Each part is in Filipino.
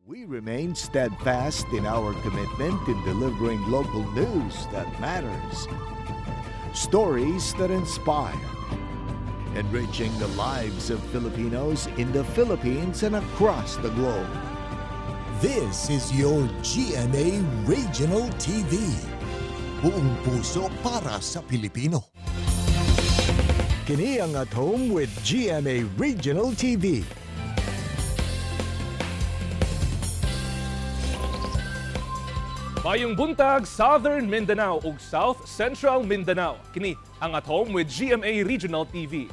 We remain steadfast in our commitment in delivering local news that matters. Stories that inspire. Enriching the lives of Filipinos in the Philippines and across the globe. This is your GMA Regional TV. Buong puso para sa Pilipino. Kini ang At Home with GMA Regional TV. Mayong buntag, Southern Mindanao ug South Central Mindanao. Kini ang At Home with GMA Regional TV.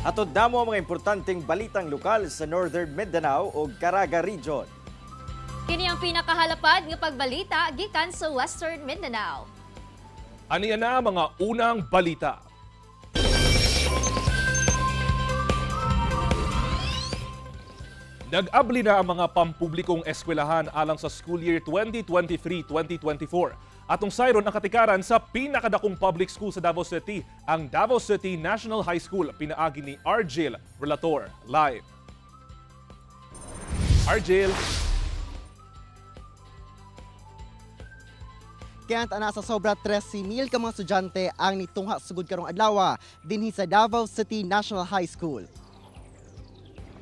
Atod damo ang mga importanteng balitang lokal sa Northern Mindanao ug Caraga Region. Kini ang pinakahalapad nga pagbalita gikan sa Western Mindanao. Aniya na mga unang balita. Nag-abli na ang mga pampublikong eskwelahan alang sa school year 2023-2024. Atong sayron ang katikaran sa pinakadakong public school sa Davao City, ang Davao City National High School, pinaagi ni Argel Relator. Live. Argel. Kaya ana sa sobra 13,000 ka mga estudyante ang nitungha sugod karong adlaw dinhi sa Davao City National High School.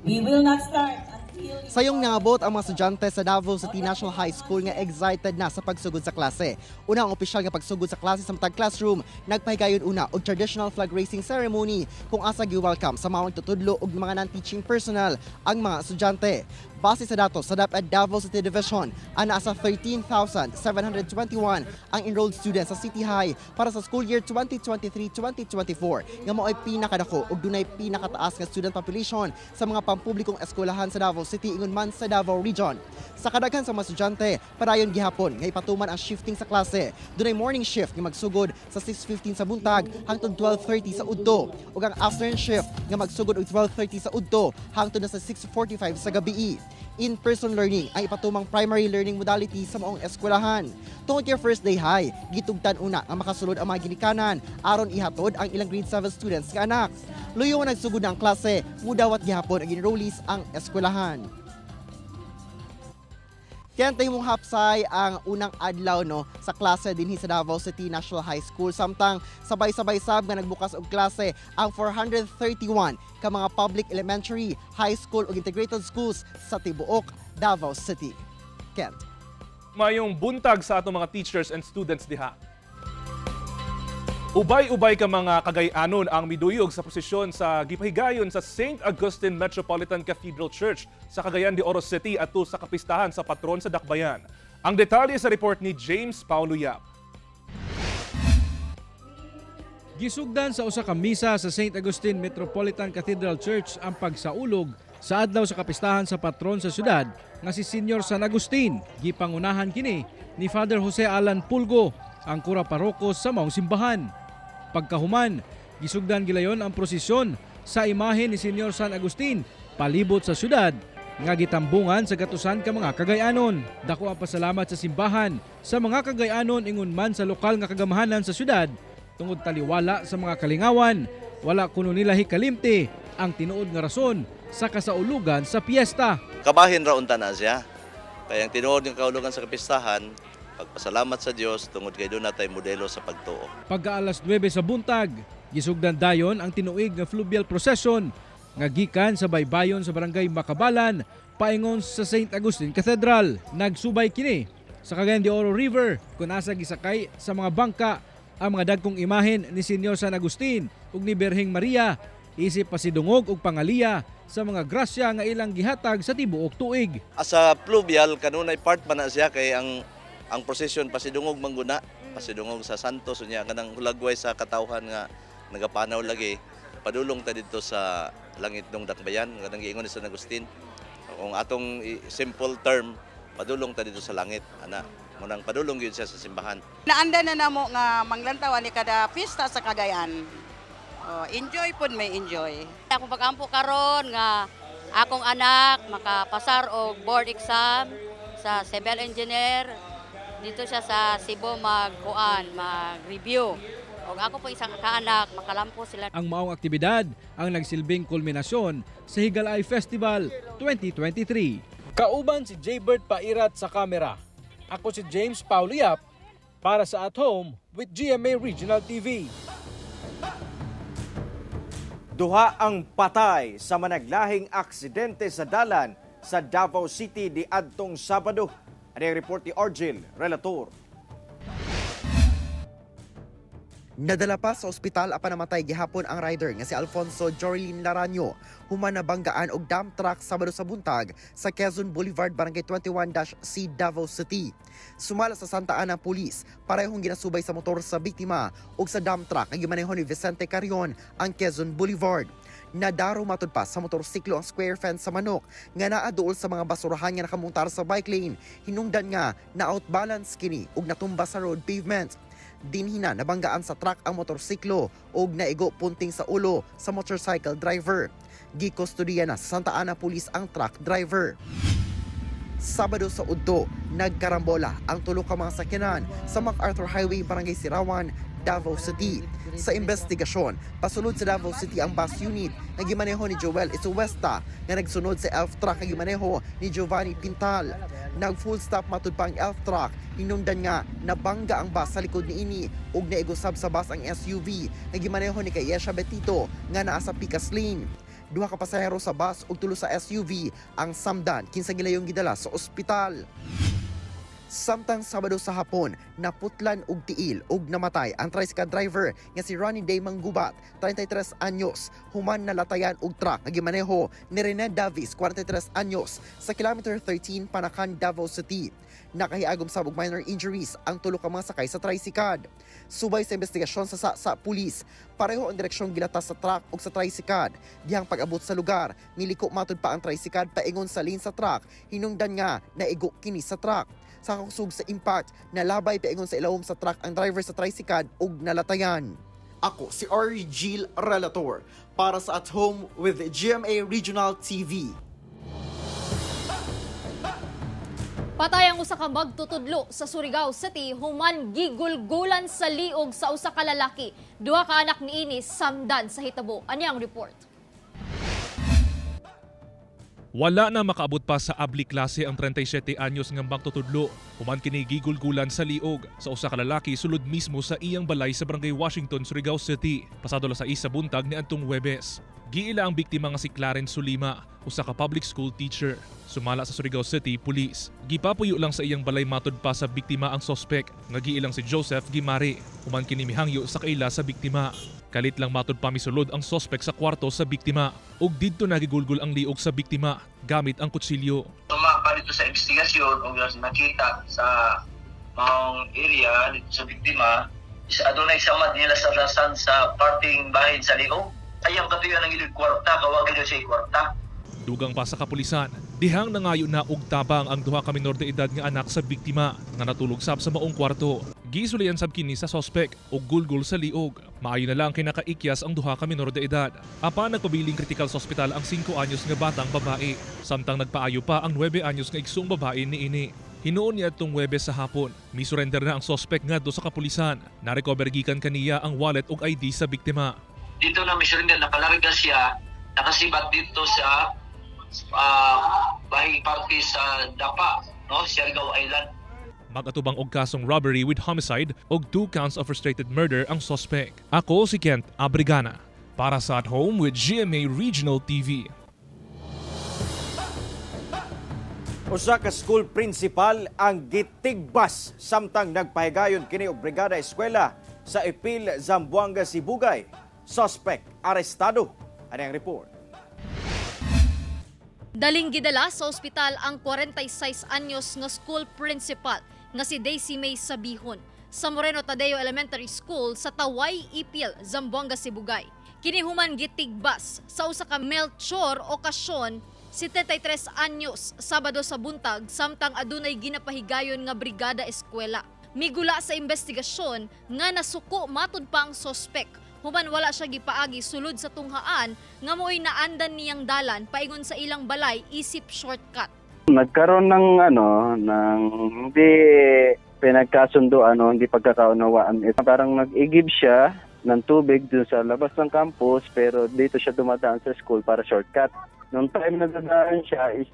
We will not start until... Sayong nangabot ang mga estudyante sa Davao City National High School nga excited na sa pagsugod sa klase. Una ang opisyal nga pagsugod sa klase sa matag classroom, nagpahigayon una og traditional flag raising ceremony kung asa gi-welcome sa mga tutudlo ug mga non-teaching personnel ang mga estudyante. Base sa datos sa DepEd Davao City Division, ana sa 13,721 ang enrolled students sa City High para sa school year 2023-2024 nga mao'y pinakadako ug dunay pinakataas nga student population sa mga pampublikong eskwelahan sa Davao City ingon man sa Davao Region. Sa kadaghan sa mga estudyante, padayon gihapon nga ipatuman ang shifting sa klase. Dunay morning shift nga magsugod sa 6:15 sa buntag hangtod 12:30 sa udto ug ang afternoon shift nga magsugod og 12:30 sa udto hangtod na sa 6:45 sa gabii. In-person learning ay ipatumang primary learning modality sa maong eskwelahan. Tungod kay first day high, gitugtan una ang makasulod ang mga ginikanan aron ihatod ang ilang grade 7 students nga anak. Luyo nga nagsugod na ang klase, mudawat gihapon ang enrollees ang eskwelahan. Kaya mong hapsay ang unang adlaw sa klase dinhi sa Davao City National High School. Samtang sabay-sabay sab nga nagbukas og klase ang 431 ka mga public elementary, high school ug integrated schools sa tibuok Davao City. Kent. Mayong buntag sa atong mga teachers and students diha. Ubay-ubay ka mga Cagayanon ang miduyog sa prosesyon sa gipahigayon sa St. Augustine Metropolitan Cathedral Church sa Cagayan de Oro City atul sa kapistahan sa patron sa Dakbayan. Ang detalye sa report ni James Paulo Yap. Gisugdan sa usa ka misa sa St. Augustine Metropolitan Cathedral Church ang pagsaulog sa adlaw sa kapistahan sa patron sa syudad nga si Senior San Agustin. Gipangunahan kini ni Father Jose Alan Pulgo, ang kura paroko sa maong simbahan. Pagkahuman, gisugdan gilayon ang prosesyon sa imahe ni Senior San Agustin palibot sa syudad nga gitambungan sa gatusan ka mga Cagayanon. Dako ang pasalamat sa simbahan sa mga Cagayanon ingon man sa lokal nga kagamahanan sa syudad tungod taliwala sa mga kalingawan. Wala kuno nila hikalimti ang tinuod nga rason sa kasaulugan sa piyesta. Kabahin ra unta na siya. Kaya ang tinuod ng kaulugan sa kapistahan, pagpasalamat sa Dios tungod kay doon natay modelo sa pagtuo. Pagka alas 9 sa buntag, gisugdan dayon ang tinuig nga fluvial procession nga gikan sa baybayon sa barangay Makabalan paingon sa St. Augustine Cathedral. Nagsubay kini sa Cagayan de Oro River kung asa gisakay sa mga bangka ang mga dagkong imahen ni Senior San Agustin ug ni Birheng Maria isip pasidungog ug pangaliya sa mga grasya nga ilang gihatag sa tibuok tuig. Asa fluvial kanunay part man na siya kay ang prosesyon pasidungog mangguna, pasidungog sa Santos unya kanang hulagway sa katawhan nga nagapanaw lagi. Padulong ta dito sa langit ng Dakbayan kanang giingon ni San Agustin. Kung atong simple term, padulong ta dito sa langit ana. Munang padulong gyud siya sa simbahan. Naanda na namo nga manglantawan ni kada pista sa Cagayan. Enjoy pud may enjoy. Ako pagampo karon nga akong anak makapasar og board exam sa civil engineer. Dito siya sa Cebu mag-review. O ako po isang kaanak, makalampo sila. Ang maong aktibidad ang nagsilbing kulminasyon sa Higalay Festival 2023. Kauban si Jaybert Pairat sa kamera. Ako si James Paulo Yap para sa At Home with GMA Regional TV. Duha ang patay sa managlahing aksidente sa dalan sa Davao City di adtong Sabado. Ano yung report ni Argel Relator? Nadala pa sa ospital apan namatay gihapon ang rider nga si Alfonso Jorilin Laranyo human nabanggaan og dump truck Sabado sa buntag sa Quezon Boulevard Barangay 21-C Davao City. Sumala sa Santa Ana Police, parehong ginasubay sa motor sa biktima ug sa dump truck nga gimaneho ni Vicente Carrion ang Quezon Boulevard. Nadaro matud pa sa motorsiklo ang square fence sa manok nga naa duol sa mga basurahan nga nakamontar sa bike lane. Hinungdan nga na outbalance kini ug natumba sa road pavement. Dinhina nabanggaan sa truck ang motorsiklo ug naigo punting sa ulo sa motorcycle driver. Gikustodiya na sa Santa Ana Police ang truck driver. Sabado sa udto, nagkarambola ang tulo ka mga sakyanan sa MacArthur Highway, Barangay Sirawan, Davao City. Sa investigasyon, pasulod sa Davao City ang bus unit na gimaneho ni Joel Isuesta nga nagsunod sa elf truck na gimaneho ni Giovanni Pintal. Nag-full stop matud pa ang elf truck, hinungdan nga nabangga ang bus sa likod niini ug naigusab sa bus ang SUV na gimaneho ni Kayesha Betito nga naa sa Picas Lane. Duha ka pasahero sa bus ug tulo sa SUV ang samdan kinsa gilayong gidala sa ospital. Samtang Sabado sa hapon, naputlan og tiil ug namatay ang tricycle driver nga si Ronnie Day Manggubat, 33 anyos, human nalatayan og truck nga gimaneho ni Rene Davis, 43 anyos, sa kilometer 13 Panakan, Davao City. Nakahiagom sa minor injuries ang tulo ka mga sakay sa tricycle. Subay sa investigasyon sa Police, pareho ang direksyong gilatas sa truck ug sa tricycle. Dihang pag-abot sa lugar, niliko matud pa ang tricycle paingon sa lane sa truck, hinungdan nga naigo kini sa truck. Sa kakusog sa impact, nalabay paingon sa ilawom sa truck ang driver sa tricycle ug nalatayan. Ako si Argel Relator para sa At Home with GMA Regional TV. Patay ang usa ka magtutudlo sa Surigao City human gigulgulan sa liog sa usa ka lalaki. Duha ka anak niini samdan sa hitabo. Ani ang report? Wala na makaabot pa sa abli klase ang 37 anyos nga magtutudlo. Human kini gigulgulan sa liog sa usa ka lalaki sulod mismo sa iyang balay sa Barangay Washington, Surigao City. Pasado la sa isa buntag niadtong Huwebes. Giila ang biktima nga si Clarence Sulima, usa ka public school teacher. Sumala sa Surigao City Police. Gipapuyo lang sa iyang balay matud pa sa biktima ang sospek nga giilang si Joseph Gimari. Human kini mihangyo sa kaila sa biktima. Kalit lang matud pa misulod ang sospek sa kwarto sa biktima ug didto nagigulgol ang liog sa biktima gamit ang kutsilyo. Tumapa dito sa investigasyon ug nakita sa maong area dito sa biktima adunay samad nila sa rasan sa parting bahin sa liog. Ayang katuyan ang ilig kwarta, kawag nila siya kwarta. Dugang pa sa kapulisan, dihang nangayo na og tabang ang duha ka minor de edad nga anak sa biktima nga natulog sab sa maong kwarto. Gisulian sab kini sa sospek og gulgol sa liog. Maayo na lang kinakaikyas ang duha ka minor de edad. Apan nagpabiling kritikal sa ospital ang 5 anyos nga batang babae, samtang nagpaayo pa ang 9 anyos nga igsung babae niini. Hinuon niya itong Huwebes sa hapon. Misurrender na ang sospek ngadto sa kapulisan. Narecover gikan kaniya ang wallet ug ID sa biktima. Dito na misurrender nakalarga siya, nakasibat dito sa bahing party sa Dapa, no, Siargao Island. Mag-atubang og kasong robbery with homicide og 2 counts of frustrated murder ang sospek. Ako si Kent Abrigana para sa At Home with GMA Regional TV. Usa ka school principal ang gitigbas samtang nagpahigayon kini og brigada eskwela sa Ipil, Zamboanga, Sibugay. Suspect arestado. Ano ang report? Daling gidala sa ospital ang 46 anyos nga school principal nga si Daisy May Sabihon sa Moreno Tadeo Elementary School sa Taway, Ipil, Zamboanga, Sibugay. Kini human gitigbas sa usa ka Melchor okasyon 73 anyos Sabado sa buntag samtang adunay ginapahigayon nga brigada eskwela. Migula sa investigasyon nga nasuko matud pa ang sospek. Human wala siya gipaagi sulod sa tunghaan nga mo'y naandan niyang dalan paingon sa ilang balay isip shortcut. Nagkaroon ng ng hindi pinagkasunduan o hindi pagkakaunawaan. Parang nag-igib siya ng tubig dun sa labas ng campus pero dito siya dumadaan sa school para shortcut. Nung time na dadaan siya is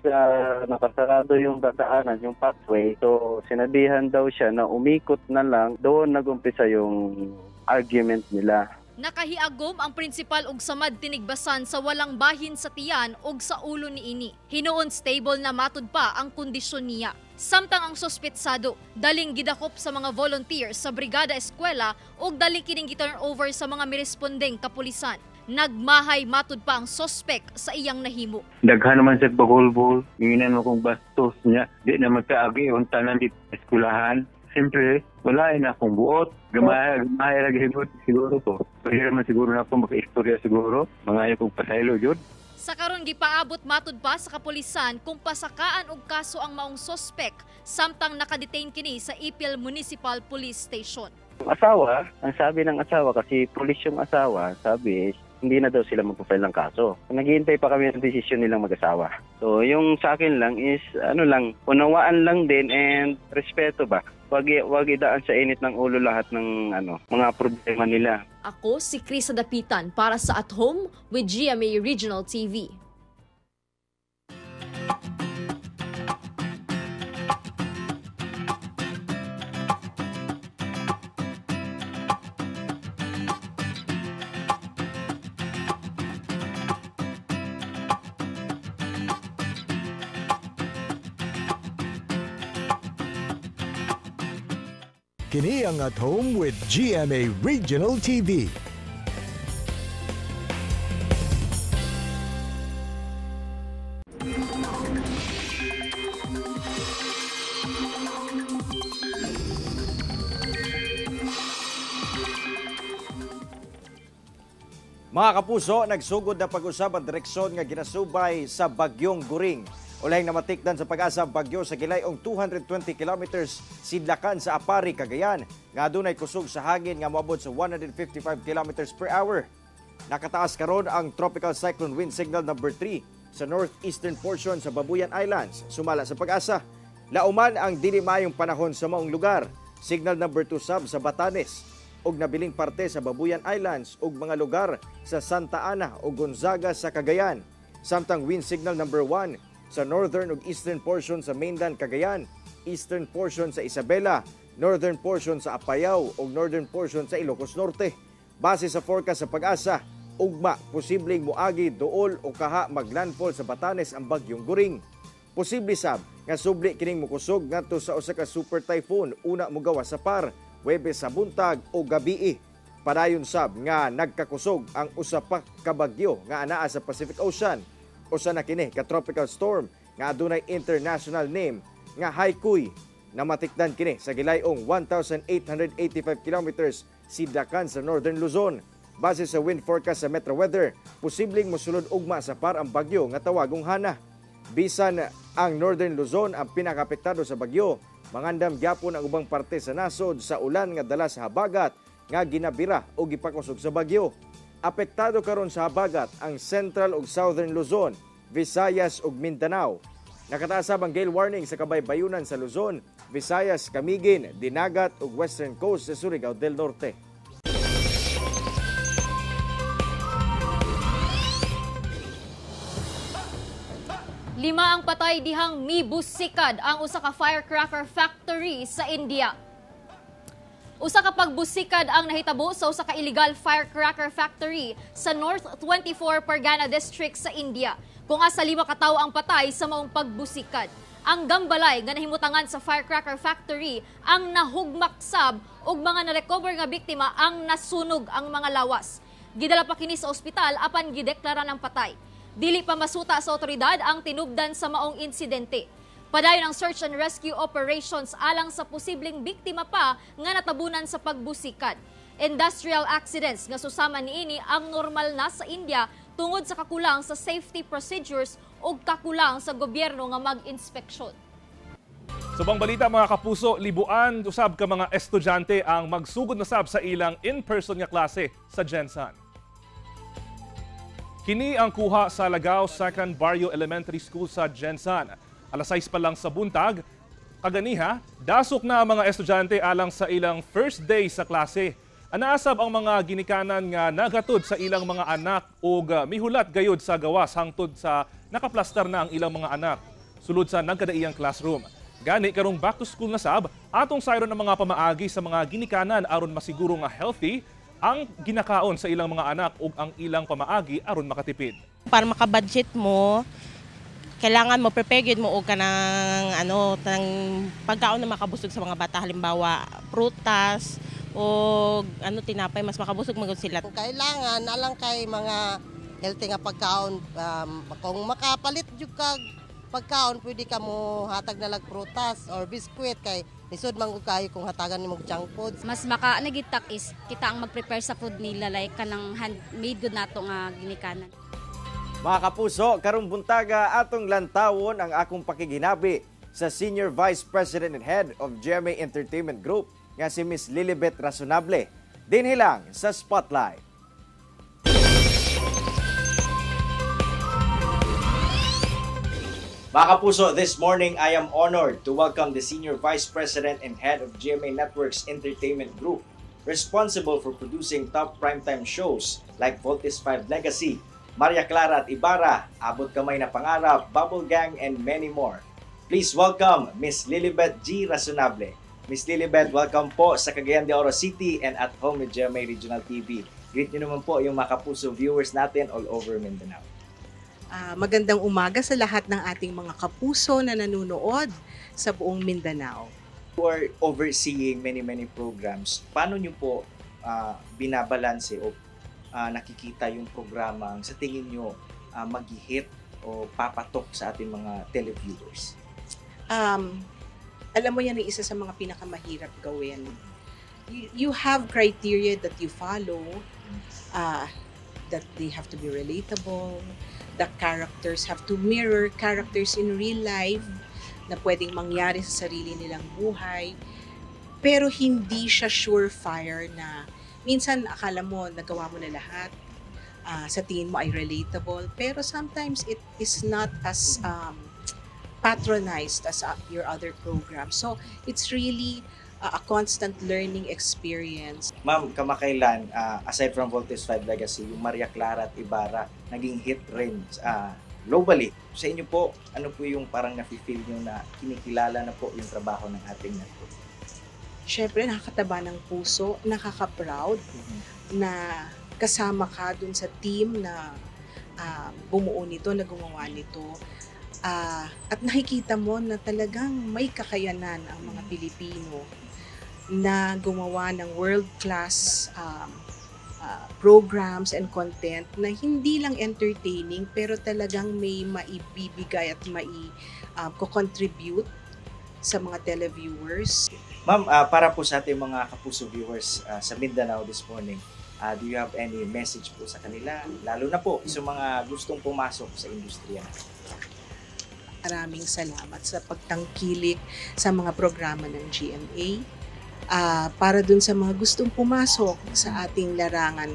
nakasarado yung dadaanan, yung pathway. So sinabihan daw siya na umikot na lang. Doon nagumpisa yung argument nila. Nakahiagom ang prinsipal og samad tinigbasan sa walang bahin sa tiyan og sa ulo niini. Hinuon stable na matud pa ang kondisyon niya. Samtang ang sospetsado daling gidakop sa mga volunteers sa Brigada Eskwela og dali kining gi-turn over sa mga mirespondeng kapulisan. Nagmahay matud pa ang sospek sa iyang nahimo. Daghan naman sa bagulbol, inginan mo kong bastos niya, di na magkaagi yung tanan di eskulahan. Siyempre, wala na akong buot. Gamay lagi siguro to. Pwede naman siguro na akong maka-istorya siguro. Mga kong pasaylo yun. Sa karon gipaabot matud pa sa kapulisan kung pasakaan og kaso ang maong sospek samtang nakadetain kini sa Ipil Municipal Police Station. Asawa, ang sabi ng asawa kasi pulis yung asawa, sabi hindi na daw sila magpa-file ng kaso. Naghihintay pa kami ng desisyon nilang mag-asawa. So yung sa akin lang is unawaan lang din and respeto ba. Wag idaan sa init ng ulo lahat ng mga problema nila. Ako si Krisa Dapitan para sa At Home with GMA Regional TV. Kini ang At Home with GMA Regional TV. Mga kapuso, nagsugod na pag-usab ang direksyon nga ginasubay sa Bagyong Guring. Ulay namatikdan sa pag-asa ang bagyo sa gilayong 220 kilometers sidlakan sa Apari, Cagayan. Nga adunay kusog sa hangin nga moabot sa 155 kilometers per hour. Nakataas karon ang Tropical Cyclone Wind Signal number 3 sa northeastern portion sa Babuyan Islands. Sumala sa pag-asa, lauman ang dili maayong panahon sa maong lugar. Signal number 2 sab sa Batanes ug nabiling parte sa Babuyan Islands ug mga lugar sa Santa Ana o Gonzaga sa Cagayan. Samtang wind signal number 1 sa northern ug eastern portion sa mainland Cagayan, eastern portion sa Isabela, northern portion sa Apayao ug northern portion sa Ilocos Norte. Base sa forecast sa pag-asa, ugma posibleng moagi duol o kaha maglandfall sa Batanes ang Bagyong Guring. Posible sab nga subli kining mokusog ngadto sa usa ka super typhoon una mogawas sa Par, Huwebes sa buntag o gabii. Padayon sab nga nagkakusog ang usa pa ka bagyo nga anaa sa Pacific Ocean. Usa na kini ka tropical storm nga adunay international name nga Haikui na matikdan kini sa gilayong 1,885 kilometers sidlakan sa northern Luzon. Base sa wind forecast sa Metro Weather, posibleng mosulod ugma sa Par ang bagyo nga tawagong Hana. Bisan ang northern Luzon ang pinakapektado sa bagyo, mangandam gyapon ang ubang parte sa nasod sa ulan nga dala sa habagat nga ginabira o gipakusog sa bagyo. Apektado karon sa habagat ang central ug southern Luzon, Visayas ug Mindanao. Nakataas ang gale warning sa kabaybayunan sa Luzon, Visayas, Camiguin, Dinagat ug western coast sa Surigao del Norte. Lima ang patay dihang mibusikad ang usa ka firecracker factory sa India. Usa ka pagbusikad ang nahitabo sa usa ka illegal firecracker factory sa North 24 Pargana District sa India. Kung asa 5 ka tawo ang patay sa maong pagbusikad. Ang gambalay nga nahimutangan sa firecracker factory ang nahugmaksab ug mga na-recover nga biktima ang nasunog ang mga lawas. Gidala pa kini sa ospital apan gideklara ng patay. Dili pa masuta sa otoridad ang tinubdan sa maong insidente. Padayon ang search and rescue operations alang sa posibleng biktima pa nga natabunan sa pagbusikad. Industrial accidents nga susama niini ang normal na sa India tungod sa kakulang sa safety procedures o kakulang sa gobyerno nga mag-inspeksyon. Sa bang balita mga kapuso, libuan usab ka mga estudyante ang magsugod na sab sa ilang in-person nga klase sa Gensan. Kini ang kuha sa Lagao 2nd Barrio Elementary School sa Gensan. Alas 6 pa lang sa buntag, kaganiha, dasok na ang mga estudyante alang sa ilang first day sa klase. Anaasab ang mga ginikanan nga nagatod sa ilang mga anak o mihulat gayud sa gawas hangtod sa nakaplastar na ang ilang mga anak sulod sa nagkadaiyang classroom. Gani karong back to school na sab, atong sayron ng mga pamaagi sa mga ginikanan aron masiguro nga healthy ang ginakaon sa ilang mga anak o ang ilang pamaagi aron makatipid. Para makabudget mo, kailangan mo prepare gyud mo og kanang tang pagkaon na makabusog sa mga bata, halimbawa prutas o tinapay, mas makabusog magud sila. Kailangan alang kay mga healthy nga pagkaon, kung makapalit jud kag pagkaon pwede ka mo hatag na lag prutas or biskwit kay lisod man kayo kung hatagan nimo junk food. Mas maka nagitak is kita ang mag-prepare sa food nila like kanang handmade good nato nga ginikanan. Mga kapuso, karong buntaga atong lantawon ang akong pakiginabi sa Senior Vice President and Head of GMA Entertainment Group nga si Miss Lilibet Razonable. Dinhi lang sa Spotlight. Mga kapuso, this morning I am honored to welcome the Senior Vice President and Head of GMA Networks Entertainment Group, responsible for producing top primetime shows like Voltes 5 Legacy, Maria Clara at Ibarra, Abot Kamay na Pangarap, Bubble Gang, and many more. Please welcome Miss Lilibet G. Razonable. Miss Lilibet, welcome po sa Cagayan de Oro City and at home with GMA Regional TV. Greet nyo naman po yung mga kapuso viewers natin all over Mindanao. Magandang umaga sa lahat ng ating mga kapuso na nanonood sa buong Mindanao. You are overseeing many programs. Paano nyo po binabalanse o nakikita yung programa sa tingin nyo mag-hit o papatok sa ating mga televiewers? Alam mo yan ang isa sa mga pinakamahirap gawin. You have criteria that you follow, that they have to be relatable, the characters have to mirror characters in real life na pwedeng mangyari sa sarili nilang buhay, pero hindi siya surefire na minsan akala mo nagawa mo na lahat, sa tingin mo ay relatable, pero sometimes it is not as patronized as your other programs. So it's really a constant learning experience. Ma'am, kamakailan, aside from Voltes 5 Legacy, yung Maria Clara at Ibarra naging hit rin globally. Sa inyo po, ano po yung parang nafe-feel nyo na kinikilala na po yung trabaho ng ating network? Siyempre, nakakataba ng puso, nakaka-proud na kasama ka dun sa team na bumuo nito, na gumawa nito. At nakikita mo na talagang may kakayanan ang mga Pilipino na gumawa ng world-class programs and content na hindi lang entertaining pero talagang may maibibigay at mai-contribute sa mga televiewers. Ma'am, para po sa ating mga kapuso viewers sa Mindanao this morning, do you have any message po sa kanila? Lalo na po sa mga gustong pumasok sa industriya. Maraming salamat sa pagtangkilik sa mga programa ng GMA. Para dun sa mga gustong pumasok sa ating larangan,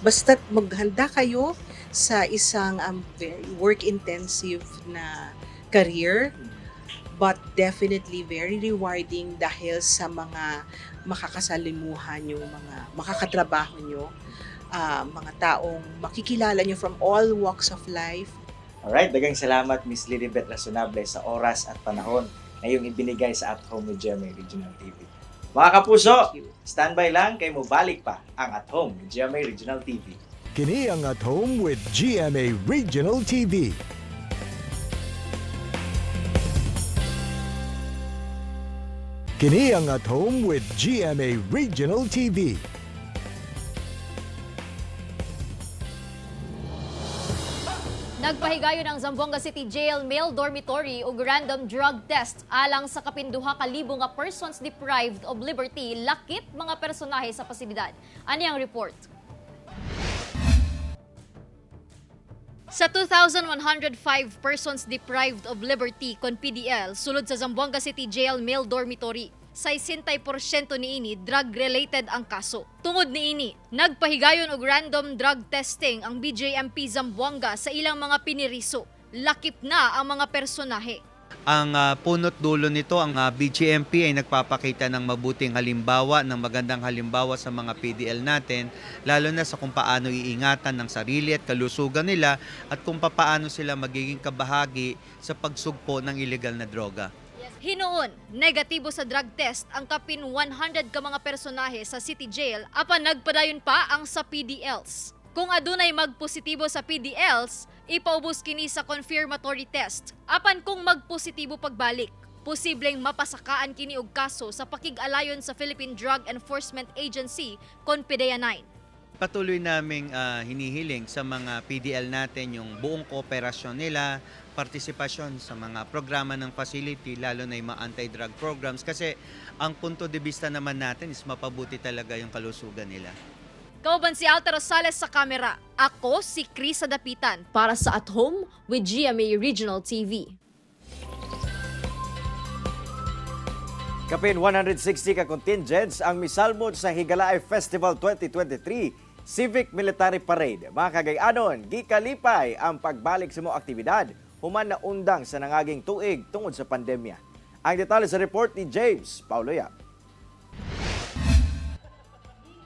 basta't maghanda kayo sa isang very work-intensive na career, but definitely very rewarding dahil sa mga makakasalimuhan nyo, mga makakatrabaho nyo, mga taong makikilala nyo from all walks of life. Alright, dagang salamat Miss Lilibet Razonable sa oras at panahon na iyong ibinigay sa At Home with GMA Regional TV. Mga kapuso, standby lang kay mo balik pa ang At Home with GMA Regional TV. Kini ang At Home with GMA Regional TV. Kini ang At Home with GMA Regional TV. Nagpahigayon ang Zamboanga City Jail male dormitory ug random drug test alang sa kapinduha ka libo nga persons deprived of liberty lakip mga personahe sa pasilidad. Ani ang report? Sa 2,105 persons deprived of liberty kon PDL sulod sa Zamboanga City Jail male dormitory, 60% niini drug-related ang kaso. Tungod niini, nagpahigayon og random drug testing ang BJMP Zamboanga sa ilang mga piniriso. Lakip na ang mga personahe. Ang punot dulo nito, ang BGMP ay nagpapakita ng mabuting halimbawa, ng magandang halimbawa sa mga PDL natin, lalo na sa kung paano iingatan ng sarili at kalusugan nila at kung paano sila magiging kabahagi sa pagsugpo ng illegal na droga. Hinoon, negatibo sa drug test ang kapin 100 ka mga personahe sa City Jail apan nagpadayon pa ang sa PDLs. Kung adunay magpositibo sa PDLs, ipaubos kini sa confirmatory test. Apan kung magpositibo pagbalik, posibleng mapasakaan kini og kaso sa pakig-alayon sa Philippine Drug Enforcement Agency kon PDEA 9. Patuloy naming hinihiling sa mga PDL natin yung buong kooperasyon nila, partisipasyon sa mga programa ng facility, lalo na yung mga anti-drug programs kasi ang punto de vista naman natin is mapabuti talaga yung kalusugan nila. Kauban si Alta Rosales sa kamera. Ako si Chris Dapitan para sa At Home with GMA Regional TV. Kapin 160 ka contingents ang misalmod sa Higalaay Festival 2023 Civic Military Parade. Mga kagay-anon, gikalipay ang pagbalik sa mga aktibidad human na undang sa nangaging tuig tungod sa pandemya. Ang detalye sa report ni James Paulo Yap.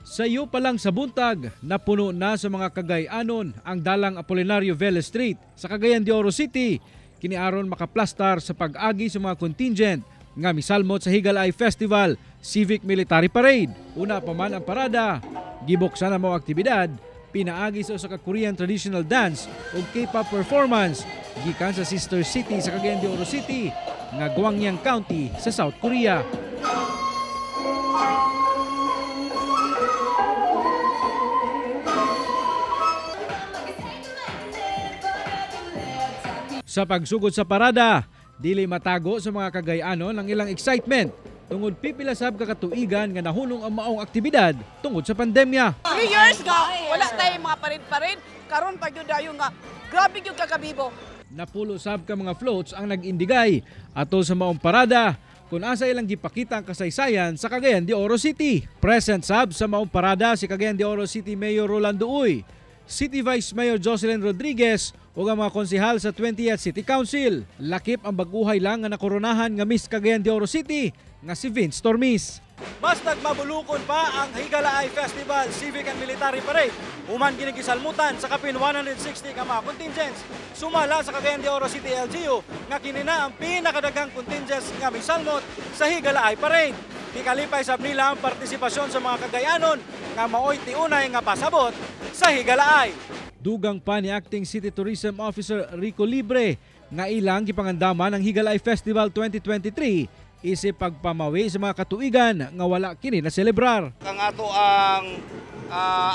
Sayo pa lang sa buntag, napuno na sa mga kagay-anon ang dalang Apolinario Vélez Street sa Cagayan de Oro City. Kiniaron makaplastar sa pag-agi sa mga contingent nga misalmot sa Higalaay Festival Civic Military Parade. Una pa man ang parada, gibuksan ang mga aktibidad, pinaagi sa usa ka Korean traditional dance ug K-pop performance gikan sa sister city sa Cagayan de Oro City nga Gwangyang County sa South Korea. Sa pagsugod sa parada, dili matago sa mga kagay-anon ang ilang excitement tungod pipila sab kakatuigan nga nahunong ang maong aktibidad tungod sa pandemya. 3 years nga wala tayong mga parin-parin, karon pa gyud dayon nga grabe gyud kakabibo. Napulo sab ka mga floats ang nag-indigay ato sa maong parada kung asa ilang gipakita ang kasaysayan sa Cagayan de Oro City. Present sab sa maong parada si Cagayan de Oro City Mayor Rolando Uy, City Vice Mayor Jocelyn Rodriguez o ang mga konsehal sa 20th City Council. Lakip ang baguhay lang nga nakoronahan nga Miss Cagayan de Oro City nga si Vince Tormis. Mas nagmabulukon pa ang Higalaay Festival Civic and Military Parade. Human ginigisalmutan sa kapin 160 ka mga contingents. Sumala sa Cagayan de Oro City LGU nga kinina ang pinakadaghang contingents nga misalmot sa Higalaay Parade. Ikalipay sab nila ang partisipasyon sa mga kagayanon nga maoy tiunay nga pasabot sa Higalaay. Dugang pa ni Acting City Tourism Officer Rico Libre nga ilang gipangandaman ang Higalaay Festival 2023 isip pagpamawi sa mga katuigan nga wala kini na selebrar. Ang ato ang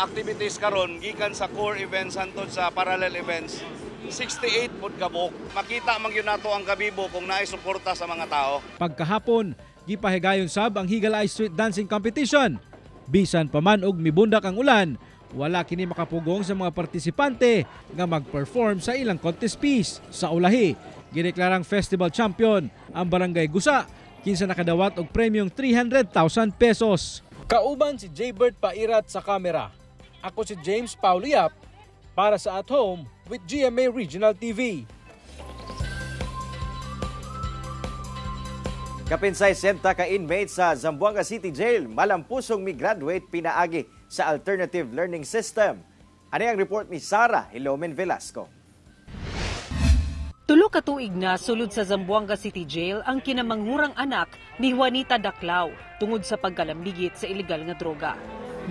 activities karon gikan sa core events hantod sa parallel events 68 pud kabuk. Makita man gyud nato ang kabibo kung naay suporta sa mga tao. Pagkahapon gipahigayon sab ang Higalaay Street Dancing Competition. Bisan pa man og mibundak ang ulan, wala kini makapugong sa mga partisipante nga mag-perform sa ilang contest piece. Sa ulahi, gineklarang festival champion ang Barangay Gusa, kinsa nakadawat og premyong 300,000 pesos. Kauban si Jaybird Pairat sa kamera. Ako si James Paulo Yap para sa At Home with GMA Regional TV. Kapinsay 60 ka inmates sa Zamboanga City Jail malampusong mi-graduate pinaagi sa Alternative Learning System. Ani ang report ni Sara Hilomen Velasco. Tulo ka tuig na sulod sa Zamboanga City Jail ang kinamanghurang anak ni Juanita Daclao tungod sa pagkalambigit sa ilegal nga droga.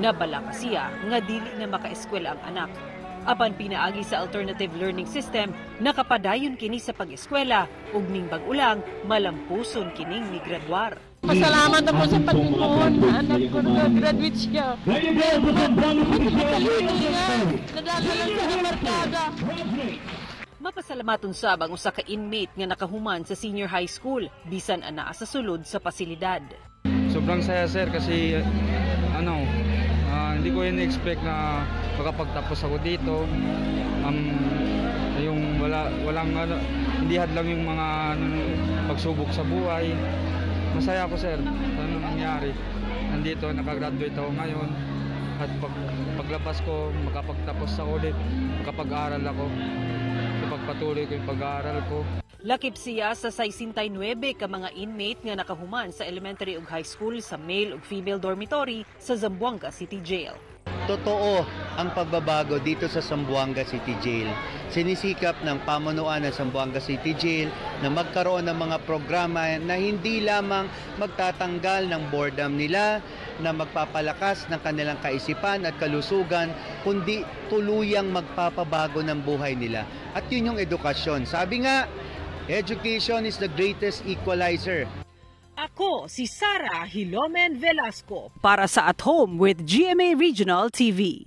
Nabalaka siya nga dili na makaeskwela ang anak. Apan pinaagi sa Alternative Learning System, nakapadayon kini sa pag-eskwela ug ning bag-ulang malampuson kining migraduar. Pasalamat ako sa Panginoon na anak ko nag-graduate siya. Nadala lang sa barkada. Mapasalamaton sab ang usa ka inmate nga nakahuman sa senior high school bisan ana sa sulod sa pasilidad. Sobrang saya sir kasi hindi ko in-expect na makapagtapos ako dito. Yung walang hindi hadlang yung mga pagsubok sa buhay. Masaya ako sir sa nangyari. Nandito nakagraduate ako ngayon at paglabas ko makapagtapos ako ulit, makapag-aral ako. Pagpatuloy ko yung pag-aaral ko. Lakip siya sa 69 ka mga inmate nga nakahuman sa elementary ug high school sa male ug female dormitory sa Zamboanga City Jail. Totoo ang pagbabago dito sa Zamboanga City Jail. Sinisikap ng pamunuan ng Zamboanga City Jail na magkaroon ng mga programa na hindi lamang magtatanggal ng boredom nila, na magpapalakas ng kanilang kaisipan at kalusugan, kundi tuluyang magpapabago ng buhay nila. At yun yung edukasyon. Sabi nga, education is the greatest equalizer. Ako si Sara Hilomen Velasco para sa At Home with GMA Regional TV.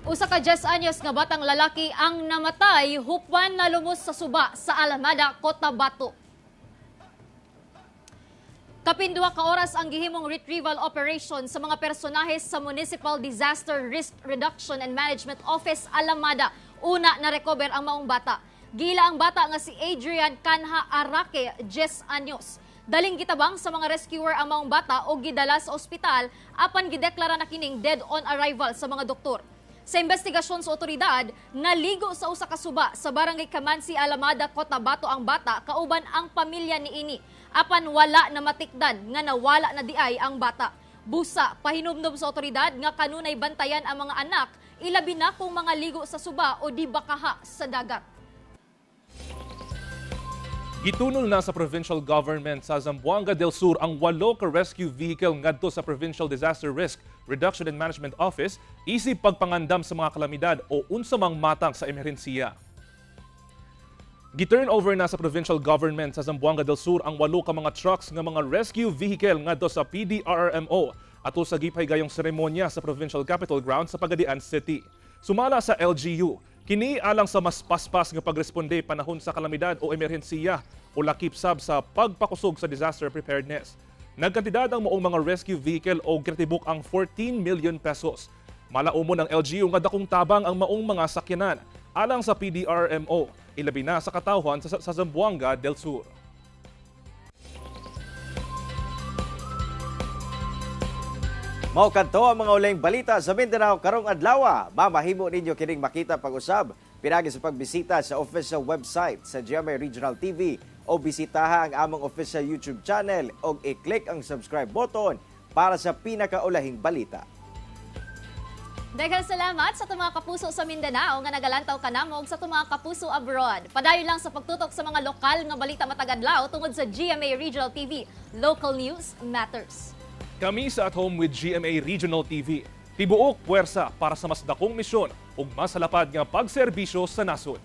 Usa ka 10 anyos nga batang lalaki ang namatay hupan na lumos sa suba sa Alamada, Cotabato. Kapin 2 ka oras ang gihimong retrieval operation sa mga personahes sa Municipal Disaster Risk Reduction and Management Office Alamada. Una na recover ang maong bata. Gila ang bata nga si Adrian Canha Araque, 10 anyos. Daling gitabang sa mga rescuer ang maong bata o gidala sa ospital apan gideklara na kining dead on arrival sa mga doktor. Sa investigasyon sa otoridad, naligo sa usa ka suba sa barangay Kamansi, Alamada, Cotabato ang bata kauban ang pamilya niini. Apan wala na matikdan nga nawala na diay ang bata. Busa pahinumdum sa otoridad nga kanunay bantayan ang mga anak, ilabi na kung mga ligo sa suba o di bakaha sa dagat. Gitunol na sa provincial government sa Zamboanga del Sur ang 8 ka rescue vehicle ngadto sa Provincial Disaster Risk Reduction and Management Office isip pagpangandam sa mga kalamidad o unsamang matang sa emerhensiya. Giturn over na sa provincial government sa Zamboanga del Sur ang 8 ka mga trucks nga mga rescue vehicle ngadto sa PDRRMO atul sa gipahigayong seremonya sa Provincial Capitol Ground sa Pagadian City. Sumala sa LGU, kini alang sa mas paspas nga pagresponde panahon sa kalamidad o emerhensiya o lakip sab sa pagpakusog sa disaster preparedness. Nagkantidad ang maong mga rescue vehicle o gretibuk ang 14 million pesos. Malaumon ng LGU nga dakong tabang ang maong mga sakyanan alang sa PDRMO, ilabi na sa katawhan sa Zamboanga del Sur. Mao kadto ang mga uling balita sa Mindanao karong adlaw. Mamahimo ninyo kining makita pag-usab pinagi sa pagbisita sa official website sa GMA Regional TV o bisitaha ang among official YouTube channel o i-click ang subscribe button para sa pinakaulahing balita. Daghang salamat sa mga kapuso sa Mindanao nga nagalantaw kanamog sa mga kapuso abroad. Padayon lang sa pagtutok sa mga lokal nga balita matag adlaw tungod sa GMA Regional TV. Local news matters. Kami sa At Home with GMA Regional TV. Tibuok puwersa para sa mas dakong misyon ug mas halapad nga pagserbisyo sa nasod.